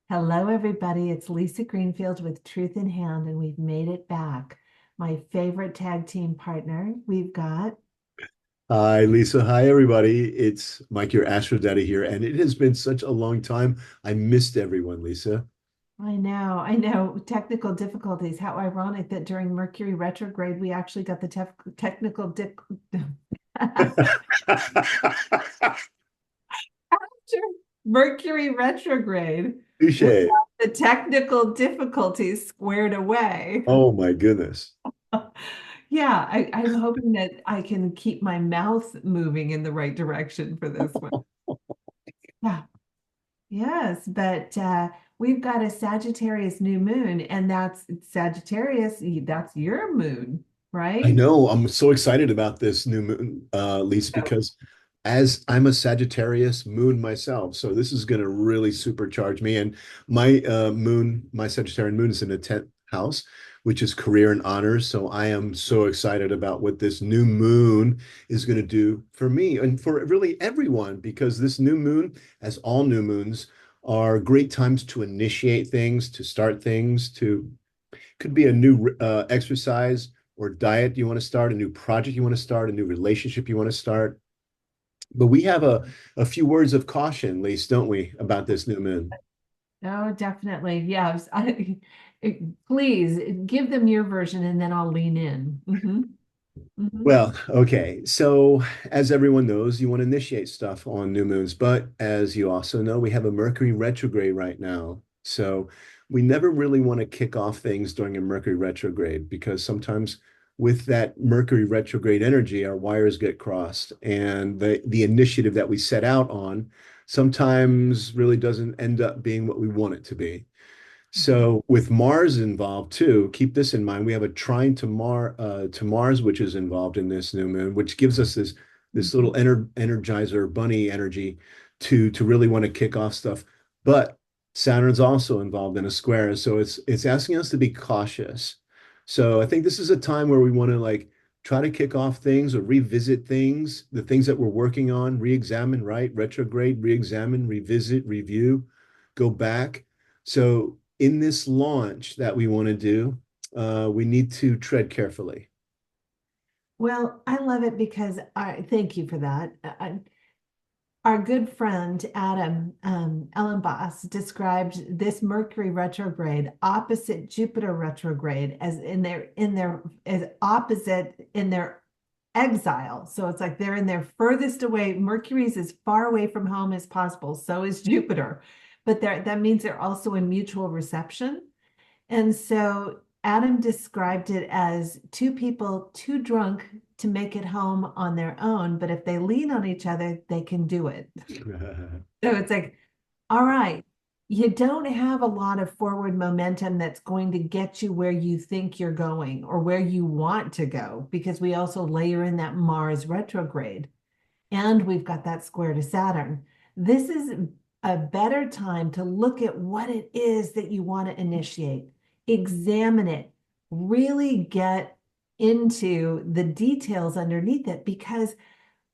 Hello, everybody. It's Lisa Greenfield with Truth in Hand, and we've made it back. My favorite tag team partner, we've got. Hi, Lisa. Hi, everybody. It's Mike, your Astro Daddy here, and it has been such a long time. I missed everyone, Lisa. I know, technical difficulties. How ironic that during Mercury retrograde, we actually got the technical after Mercury retrograde, we Touche. got the technical difficulties squared away. Oh my goodness. Yeah, I'm hoping that I can keep my mouth moving in the right direction for this one. Yeah. Yes, but we've got a Sagittarius new moon, and that's Sagittarius, that's your moon, I right? know. I'm so excited about this new moon, Lisa, because as I'm a Sagittarius moon myself, so this is going to really supercharge me. And my Sagittarian moon is in the 10th house, which is career and honors. So I am so excited about what this new moon is going to do for me and for really everyone, because this new moon, as all new moons, are great times to initiate things, to start things, to could be a new exercise or diet you want to start, a new project you want to start, a new relationship you want to start. But we have a few words of caution, Lise, don't we, about this new moon? Oh, definitely. Yes. Please give them your version and then I'll lean in. Well, okay. So, as everyone knows, you want to initiate stuff on new moons, but as you also know, we have a Mercury retrograde right now. So, we never really want to kick off things during a Mercury retrograde because sometimes with that Mercury retrograde energy, our wires get crossed and the initiative that we set out on sometimes really doesn't end up being what we want it to be. Mhm. So with Mars involved too, keep this in mind. We have a trine to Mars, which is involved in this new moon, which gives us this little Mhm. energizer bunny energy to really want to kick off stuff. But Saturn's also involved in a square, so it's asking us to be cautious. So I think this is a time where we want to like try to kick off things or revisit things, the things that we're working on, re-examine, right? Retrograde, re-examine, revisit, review, go back. So in this launch that we want to do, we need to tread carefully. Well, I love it because I thank you for that. Our good friend Adam Ellenboss described this Mercury retrograde opposite Jupiter retrograde as in their as opposite in their exile. So it's like they're in their furthest away. Mercury's as far away from home as possible. So is Jupiter, but that means they're also in mutual reception. And so Adam described it as two people too drunk to make it home on their own, but if they lean on each other, they can do it. So it's like, all right, you don't have a lot of forward momentum that's going to get you where you think you're going or where you want to go, because we also layer in that Mars retrograde and we've got that square to Saturn. This is a better time to look at what it is that you want to initiate, examine it, really get into the details underneath it, because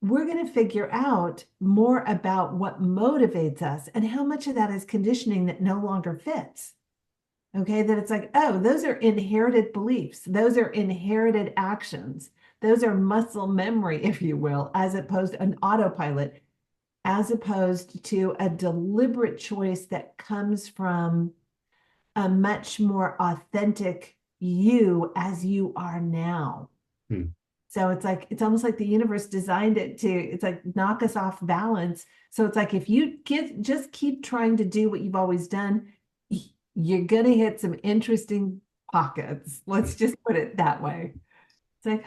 we're going to figure out more about what motivates us and how much of that is conditioning that no longer fits. Okay, that it's like, oh, those are inherited beliefs, those are inherited actions, those are muscle memory, if you will, as opposed to an autopilot, as opposed to a deliberate choice that comes from a much more authentic you as you are now. Hmm. So it's like, it's almost like the universe designed it to, it's like knock us off balance. So it's like, if you just keep trying to do what you've always done, you're going to hit some interesting pockets. Let's just put it that way. It's like,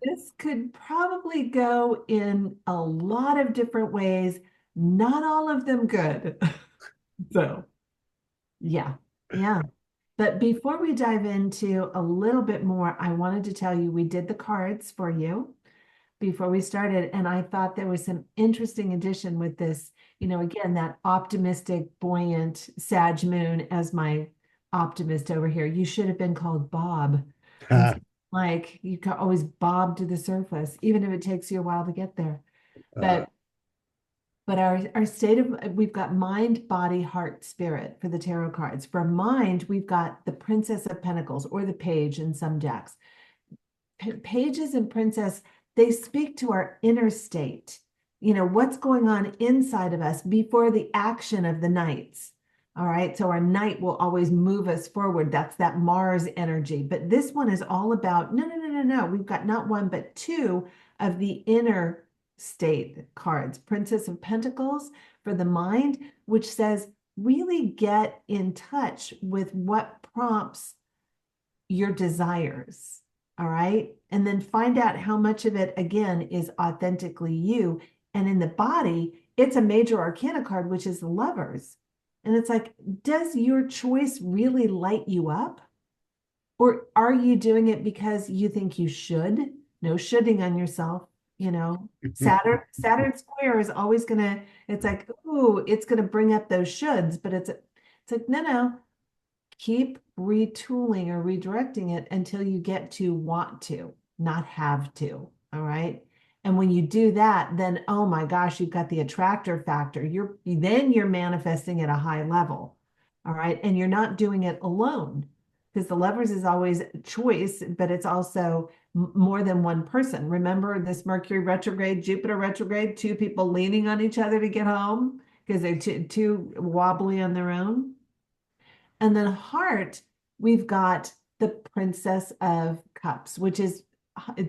this could probably go in a lot of different ways, not all of them good. So, yeah, yeah. But before we dive into a little bit more, I wanted to tell you we did the cards for you before we started, and I thought there was some interesting addition with this. Again, that optimistic, buoyant Sag Moon as my optimist over here. You should have been called Bob. It's like you can always bob to the surface, even if it takes you a while to get there. Uh, But But our state of, we've got mind, body, heart, spirit for the tarot cards. For mind, we've got the Princess of Pentacles or the Page in some decks. Pages and Princess, they speak to our inner state, what's going on inside of us before the action of the knights. All right. So our knight will always move us forward. That's that Mars energy. But this one is all about no, no, no, no, no. We've got not one, but two of the inner state cards. Princess of Pentacles for the mind, which says really get in touch with what prompts your desires. All right. And then find out how much of it, again, is authentically you. And in the body, it's a major arcana card, which is the Lovers. And it's like, does your choice really light you up? Or are you doing it because you think you should? No shoulding on yourself. Saturn square is always gonna, it's like, ooh, it's gonna bring up those shoulds, but it's like, no, no, keep retooling or redirecting it until you get to want to, not have to. All right. And when you do that, then oh my gosh, you've got the attractor factor. You're manifesting at a high level. All right. And you're not doing it alone because the Lovers is always choice, but it's also more than one person. Remember this Mercury retrograde, Jupiter retrograde, two people leaning on each other to get home because they're too wobbly on their own. And then heart, we've got the Princess of Cups, which is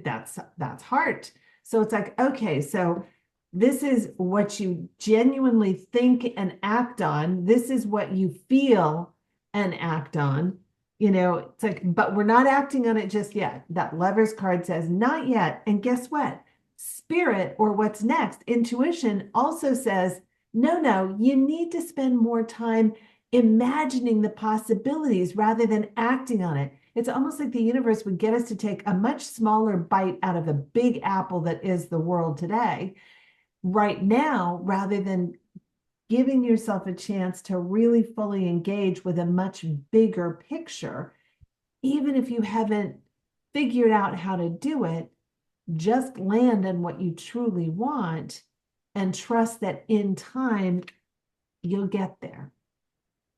that's heart. So it's like, okay, so this is what you genuinely think and act on. This is what you feel and act on. It's like, but we're not acting on it just yet. That Lovers card says not yet. And guess what? Spirit, or what's next, intuition also says, no, no, you need to spend more time imagining the possibilities rather than acting on it. It's almost like the universe would get us to take a much smaller bite out of the big apple that is the world today, right now, rather than giving yourself a chance to really fully engage with a much bigger picture. Even if you haven't figured out how to do it, just land on what you truly want and trust that in time you'll get there.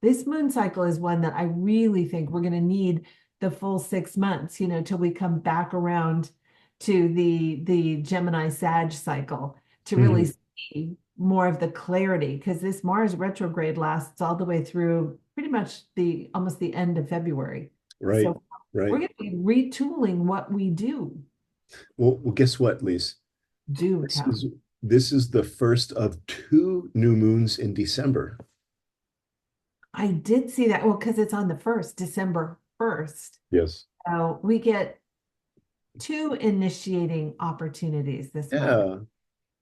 This moon cycle is one that I really think we're going to need the full 6 months, till we come back around to the Gemini Sag cycle to really see more of the clarity, because this Mars retrograde lasts all the way through pretty much almost the end of February. Right, So we're right. going to be retooling what we do. Well, guess what, Lise? Do This tell. is this is the first of two new moons in December. I did see that. Well, because it's on the 1st, December 1st. Yes. So we get two initiating opportunities this month. Yeah.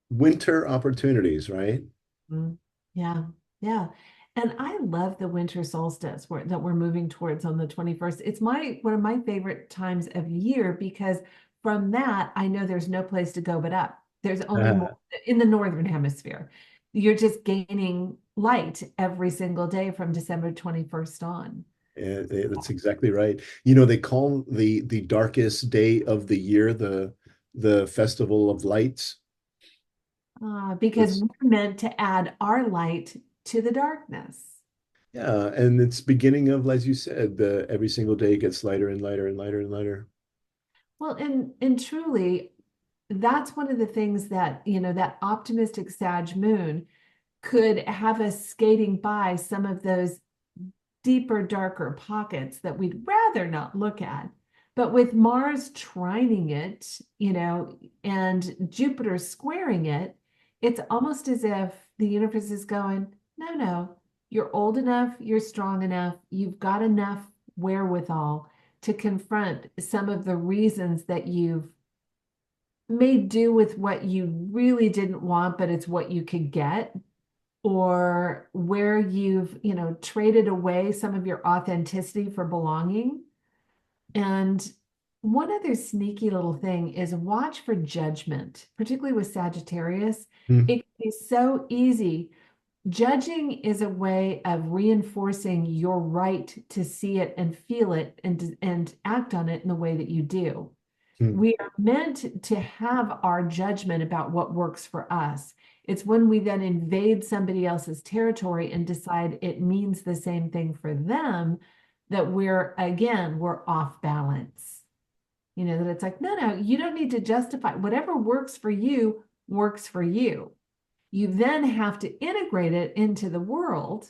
Winter opportunities, right? Mm, yeah, yeah. And I love the winter solstice that we're moving towards on the 21st. It's one of my favorite times of year because from that, I know there's no place to go but up. There's only more in the northern hemisphere. You're just gaining light every single day from December 21st on. That's exactly right. They call the darkest day of the year the Festival of Lights. Because It's we're meant to add our light to the darkness. Yeah, and it's beginning of, as you said, the every single day gets lighter and lighter and lighter and lighter. Well, and truly, that's one of the things that, that optimistic Sag moon could have us skating by some of those deeper, darker pockets that we'd rather not look at. But with Mars trining it, and Jupiter squaring it, it's almost as if the universe is going, no, no, you're old enough, you're strong enough, you've got enough wherewithal to confront some of the reasons that you've made do with what you really didn't want, but it's what you could get, or where you've, traded away some of your authenticity for belonging. And one other sneaky little thing is watch for judgment, particularly with Sagittarius. Hmm. It can be so easy. Judging is a way of reinforcing your right to see it and feel it and act on it in the way that you do. Hmm. We are meant to have our judgment about what works for us. It's when we then invade somebody else's territory and decide it means the same thing for them that we're off balance. That it's like, no, no, you don't need to justify. Whatever works for you works for you. You then have to integrate it into the world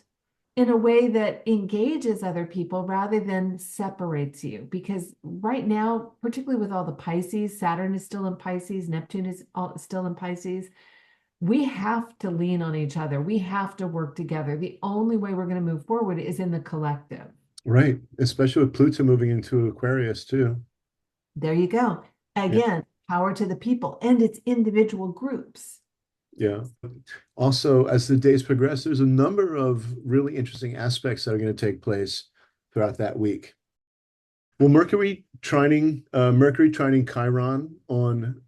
in a way that engages other people rather than separates you. Because right now, particularly with all the Pisces, Saturn is still in Pisces, Neptune is still in Pisces. We have to lean on each other. We have to work together. The only way we're going to move forward is in the collective. Right. Especially with Pluto moving into Aquarius too. There you go. Yeah. Again, power to the people and its individual groups. Yeah. Also, as the days progress, there's a number of really interesting aspects that are going to take place throughout that week. Well, Mercury trining Chiron on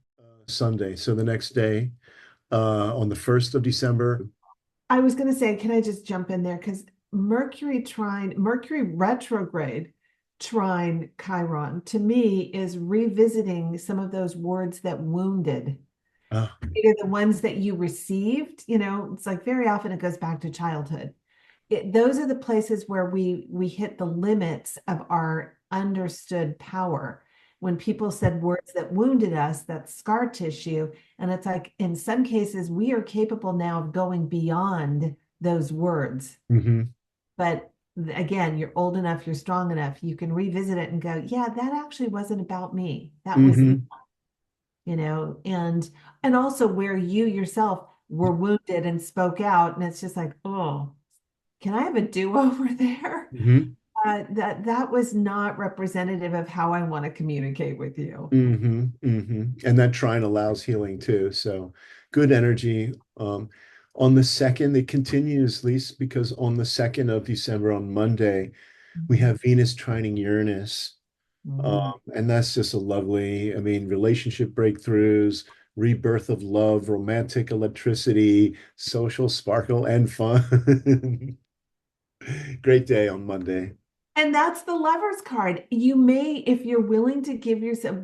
Sunday. So the next day, on the 1st of December. I was going to say, can I just jump in there? Because Mercury retrograde trine Chiron to me is revisiting some of those words that wounded. Uh, Either the ones that you received, it's like very often it goes back to childhood. Those are the places where we hit the limits of our understood power. When people said words that wounded us, that's scar tissue. And it's like, in some cases, we are capable now of going beyond those words. mhm, But again, you're old enough, you're strong enough, you can revisit it and go, yeah, that actually wasn't about me. That was, mhm, and also where you yourself were wounded and spoke out. And it's just like, oh, can I have a do-over there? mhm, That was not representative of how I want to communicate with you. And that trine allows healing too. So good energy. On the 2nd, it continues, Lise, because on the 2nd of December, on Monday, we Mhm. have Venus trining Uranus. Mm. And that's just a lovely, I mean, relationship breakthroughs, rebirth of love, romantic electricity, social sparkle, and fun. Great day on Monday. And that's the lover's card. You may, if you're willing to give yourself,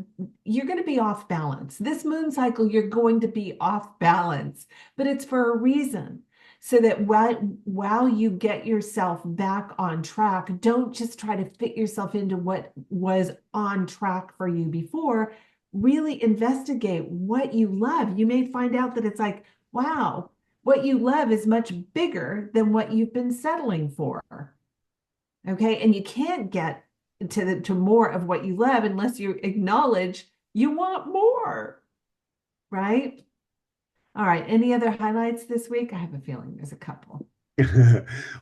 you're going to be off balance. This moon cycle, you're going to be off balance, but it's for a reason. So that while you get yourself back on track, don't just try to fit yourself into what was on track for you before. Really investigate what you love. You may find out that it's like, wow, what you love is much bigger than what you've been settling for. Okay. And you can't get to more of what you love unless you acknowledge you want more. Right. All right. Any other highlights this week? I have a feeling there's a couple.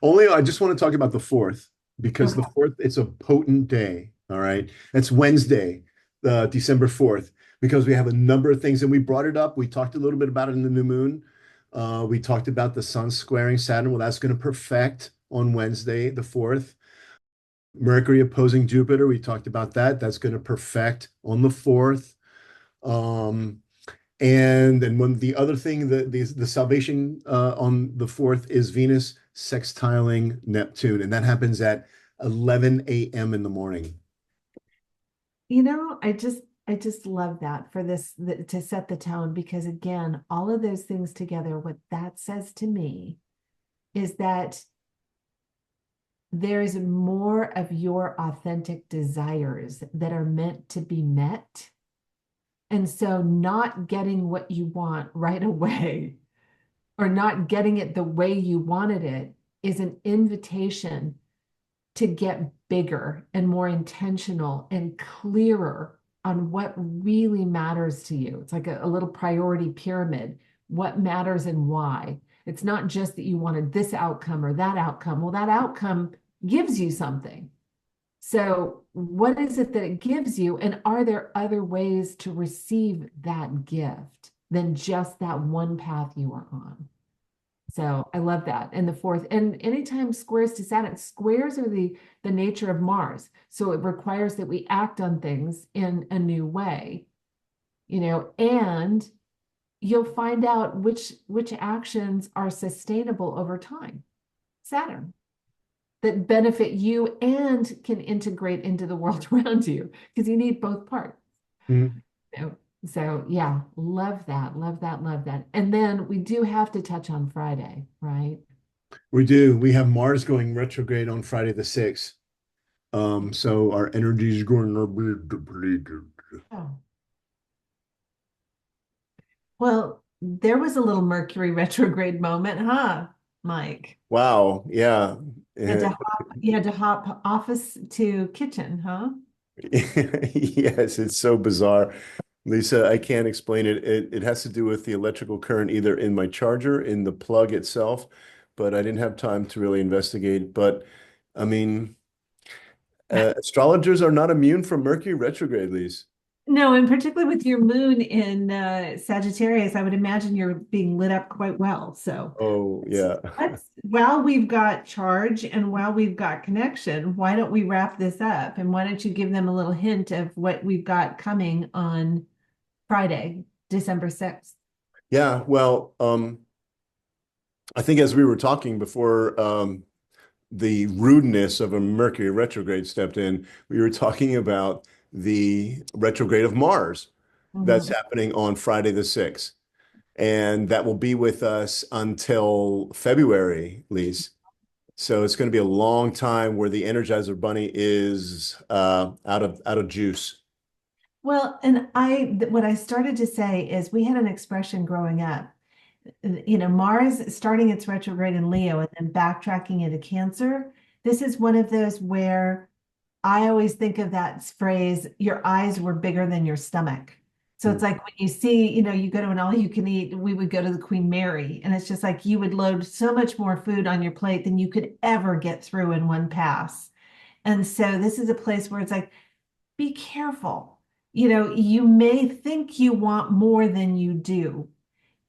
Only I just want to talk about the 4th because the Okay. 4th, it's a potent day. All right. That's Wednesday, December 4th, because we have a number of things and we brought it up. We talked a little bit about it in the new moon. We talked about the sun squaring Saturn. Well, that's going to perfect on Wednesday, the 4th. Mercury opposing Jupiter. We talked about that. That's going to perfect on the 4th. Um, and then when the other thing, the salvation on the 4th is Venus sextiling Neptune, and that happens at 11 a.m. in the morning. I just love that for to set the tone because again, all of those things together, what that says to me is that there's more of your authentic desires that are meant to be met. And so not getting what you want right away or not getting it the way you wanted it is an invitation to get bigger and more intentional and clearer on what really matters to you. It's like a little priority pyramid. What matters and why? It's not just that you wanted this outcome or that outcome. Well, that outcome gives you something. So, what is it that it gives you? And are there other ways to receive that gift than just that one path you are on? So I love that. And the 4th, and anytime squares to Saturn, squares are the nature of Mars. So it requires that we act on things in a new way, and you'll find out which actions are sustainable over time. Saturn that benefit you and can integrate into the world around you because you need both parts. Mhm. So, so yeah, love that, love that, love that. And then we do have to touch on Friday, right? We do. We have Mars going retrograde on Friday the 6th. So our energy is going to be depleted. Oh. Well, there was a little Mercury retrograde moment, huh, Mike? Wow. Yeah. You had to hop office to kitchen, huh? Yes, it's so bizarre. Lisa, I can't explain it. It has to do with the electrical current either in my charger, in the plug itself, but I didn't have time to really investigate. But I mean, astrologers are not immune from Mercury retrograde, Lisa. No, and particularly with your moon in Sagittarius, I would imagine you're being lit up quite well. So Oh, yeah. while we've got charge and while we've got connection, why don't we wrap this up? And why don't you give them a little hint of what we've got coming on Friday, December 6th? Yeah, well, I think as we were talking before, the rudeness of a Mercury retrograde stepped in, we were talking about the retrograde of Mars that's Mhm. happening on Friday the 6th. And that will be with us until February, Lise. So it's going to be a long time where the Energizer Bunny is out of juice. Well, and what I started to say is we had an expression growing up, Mars starting its retrograde in Leo and then backtracking into Cancer. This is one of those where I always think of that phrase, your eyes were bigger than your stomach. So Mm. it's like when you see, you go to an all you can eat, we would go to the Queen Mary, and it's just like you would load so much more food on your plate than you could ever get through in one pass. And so this is a place where it's like, be careful. You may think you want more than you do.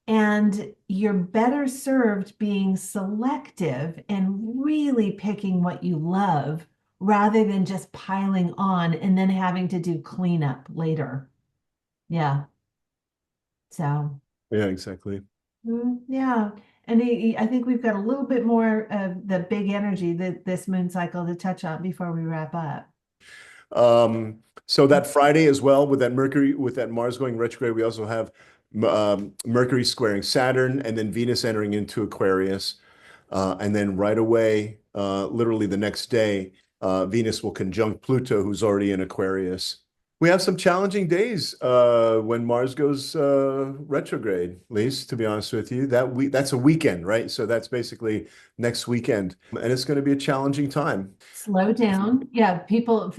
And you're better served being selective and really picking what you love rather than just piling on and then having to do cleanup later. Yeah. So, Yeah, exactly. yeah. And I think we've got a little bit more of the big energy that this moon cycle to touch on before we wrap up. So that Friday as well, with that Mars going retrograde, we also have Mercury squaring Saturn and then Venus entering into Aquarius. And then right away, literally the next day, Venus will conjunct Pluto, who's already in Aquarius. We have some challenging days when Mars goes retrograde, Lise, to be honest with you. That's a weekend, right? So that's basically next weekend. And it's going to be a challenging time. Slow down. Yeah, people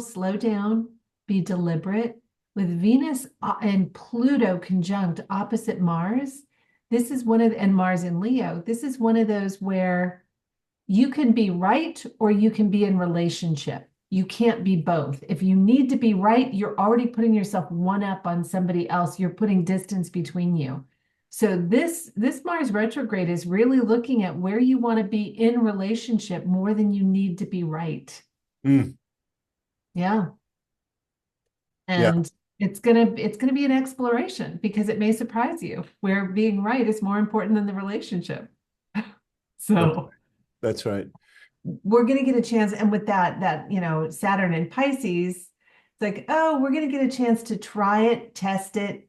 slow down, be deliberate. With Venus and Pluto conjunct opposite Mars, and Mars in Leo, this is one of those where you can be right or you can be in relationship. You can't be both. If you need to be right, you're already putting yourself one up on somebody else. You're putting distance between you. So this Mars retrograde is really looking at where you want to be in relationship more than you need to be right. Mm, Yeah. yeah, And it's gonna be an exploration because it may surprise you where being right is more important than the relationship. that's So that's right. we're going to get a chance, and with that Saturn and Pisces, it's like, oh, we're going to get a chance to try it, test it,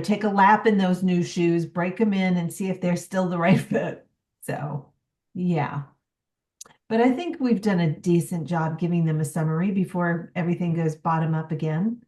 take a lap in those new shoes, break them in and see if they're still the right fit. So yeah, but I think we've done a decent job giving them a summary before everything goes bottom up again.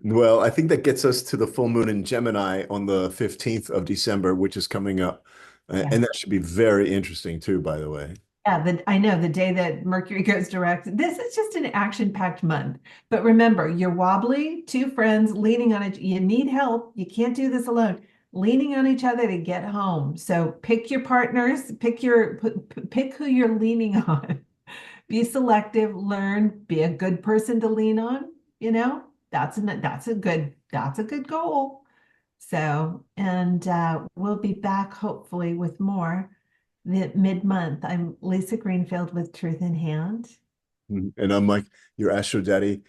Well, I think that gets us to the full moon in Gemini on the 15th of December, which is coming up. Yeah. And that should be very interesting too, by the way. Yeah, I know the day that Mercury goes direct. This is just an action-packed month. But remember, you're wobbly, two friends leaning on it. You need help. You can't do this alone. Leaning on each other to get home. So pick your partners, pick who you're leaning on. Be selective, learn, be a good person to lean on. That's a good goal. So, and we'll be back hopefully with more mid-month. I'm Lisa Greenfield with Truth in Hand. And I'm like your Astro Daddy.